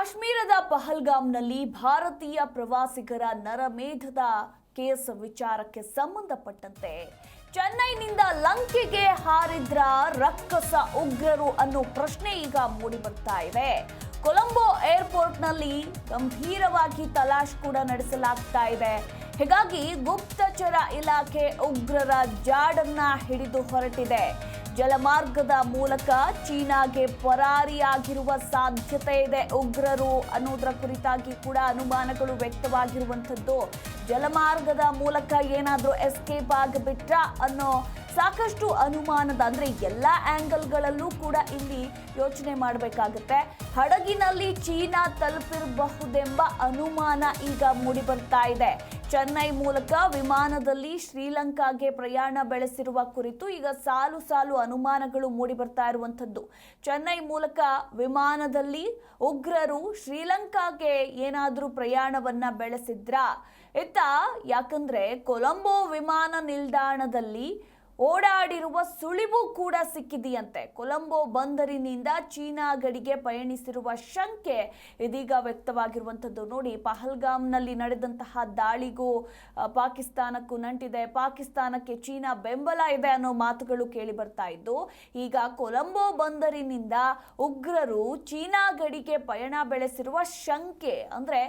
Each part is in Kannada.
ಕಾಶ್ಮೀರದ ಪಹಲ್ಗಾಮ್ನಲ್ಲಿ ಭಾರತೀಯ ಪ್ರವಾಸಿಗರ ನರಮೇಧದ ಕೇಸ್ ವಿಚಾರಕ್ಕೆ ಸಂಬಂಧಪಟ್ಟಂತೆ ಚೆನ್ನೈನಿಂದ ಲಂಕೆಗೆ ಹಾರಿದ್ರ ರಕ್ಕಸ ಉಗ್ರರು ಅನ್ನೋ ಪ್ರಶ್ನೆ ಈಗ ಮೂಡಿ ಬರ್ತಾ ಇದೆ. ಕೊಲಂಬೋ ಏರ್ಪೋರ್ಟ್ನಲ್ಲಿ ಗಂಭೀರವಾಗಿ ತಲಾಶ್ ಕೂಡ ನಡೆಸಲಾಗ್ತಾ ಇದೆ. ಹೀಗಾಗಿ ಗುಪ್ತಚರ ಇಲಾಖೆ ಉಗ್ರರ ಜಾಡನ್ನ ಹಿಡಿದು ಹೊರಟಿದೆ. ಜಲಮಾರ್ಗದ ಮೂಲಕ ಚೀನಾಗೆ ಪರಾರಿಯಾಗಿರುವ ಸಾಧ್ಯತೆ ಇದೆ ಉಗ್ರರು ಅನ್ನೋದರ ಕುರಿತಾಗಿ ಕೂಡ ಅನುಮಾನಗಳು ವ್ಯಕ್ತವಾಗಿರುವಂಥದ್ದು. ಜಲಮಾರ್ಗದ ಮೂಲಕ ಏನಾದರೂ ಎಸ್ಕೇಪ್ ಆಗಿಬಿಟ್ರಾ ಅನ್ನೋ ಸಾಕಷ್ಟು ಅನುಮಾನದ ಅಂದ್ರೆ ಎಲ್ಲ ಆಂಗಲ್ಗಳಲ್ಲೂ ಕೂಡ ಇಲ್ಲಿ ಯೋಚನೆ ಮಾಡಬೇಕಾಗುತ್ತೆ. ಹಡಗಿನಲ್ಲಿ ಚೀನಾ ತಲುಪಿರಬಹುದೆಂಬ ಅನುಮಾನ ಈಗ ಮೂಡಿ ಬರ್ತಾ ಇದೆ. ಚೆನ್ನೈ ಮೂಲಕ ವಿಮಾನದಲ್ಲಿ ಶ್ರೀಲಂಕಾಗೆ ಪ್ರಯಾಣ ಬೆಳೆಸಿರುವ ಕುರಿತು ಈಗ ಸಾಲು ಸಾಲು ಅನುಮಾನಗಳು ಮೂಡಿ ಬರ್ತಾ ಇರುವಂಥದ್ದು. ಚೆನ್ನೈ ಮೂಲಕ ವಿಮಾನದಲ್ಲಿ ಉಗ್ರರು ಶ್ರೀಲಂಕಾಗೆ ಏನಾದರೂ ಪ್ರಯಾಣವನ್ನ ಬೆಳೆಸಿದ್ರಾ ಇತ್ತ? ಯಾಕಂದ್ರೆ ಕೊಲಂಬೋ ವಿಮಾನ ನಿಲ್ದಾಣದಲ್ಲಿ ಓಡಾಡಿರುವ ಸುಳಿವು ಕೂಡ ಸಿಕ್ಕಿದೆಯಂತೆ. ಕೊಲಂಬೋ ಬಂದರಿನಿಂದ ಚೀನಾ ಗಡಿಗೆ ಪಯಣಿಸಿರುವ ಶಂಕೆ ಇದೀಗ ವ್ಯಕ್ತವಾಗಿರುವಂಥದ್ದು. ನೋಡಿ, ಪಹಲ್ಗಾಮ್ನಲ್ಲಿ ನಡೆದಂತಹ ದಾಳಿಗೂ ಪಾಕಿಸ್ತಾನಕ್ಕೂ ನಂಟಿದೆ, ಪಾಕಿಸ್ತಾನಕ್ಕೆ ಚೀನಾ ಬೆಂಬಲ ಇದೆ ಅನ್ನೋ ಮಾತುಗಳು ಕೇಳಿ ಬರ್ತಾ ಇದ್ದು, ಈಗ ಕೊಲಂಬೋ ಬಂದರಿನಿಂದ ಉಗ್ರರು ಚೀನಾ ಗಡಿಗೆ ಪಯಣ ಬೆಳೆಸಿರುವ ಶಂಕೆ ಅಂದ್ರೆ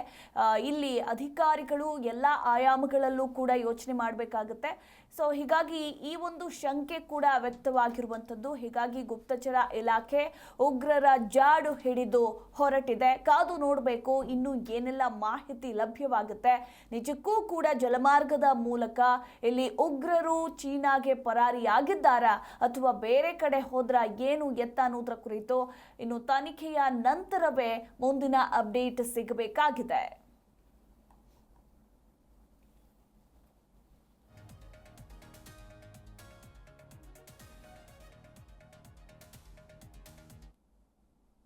ಇಲ್ಲಿ ಅಧಿಕಾರಿಗಳು ಎಲ್ಲ ಆಯಾಮಗಳಲ್ಲೂ ಕೂಡ ಯೋಚನೆ ಮಾಡಬೇಕಾಗುತ್ತೆ. ಸೊ ಹೀಗಾಗಿ ಈ ಒಂದು ಶಂಕೆ ಕೂಡ ವ್ಯಕ್ತವಾಗಿರುವಂಥದ್ದು. ಹೀಗಾಗಿ ಗುಪ್ತಚರ ಇಲಾಖೆ ಉಗ್ರರ ಜಾಡು ಹಿಡಿದು ಹೊರಟಿದೆ. ಕಾದು ನೋಡಬೇಕು ಇನ್ನು ಏನೆಲ್ಲ ಮಾಹಿತಿ ಲಭ್ಯವಾಗುತ್ತೆ. ನಿಜಕ್ಕೂ ಕೂಡ ಜಲಮಾರ್ಗದ ಮೂಲಕ ಇಲ್ಲಿ ಉಗ್ರರು ಚೀನಾಗೆ ಪರಾರಿಯಾಗಿದ್ದಾರಾ ಅಥವಾ ಬೇರೆ ಕಡೆ ಹೋದ್ರ ಏನು ಎತ್ತ ಅನ್ನೋದ್ರ ಕುರಿತು ಇನ್ನು ತನಿಖೆಯ ನಂತರವೇ ಮುಂದಿನ ಅಪ್ಡೇಟ್ ಸಿಗಬೇಕಾಗಿದೆ.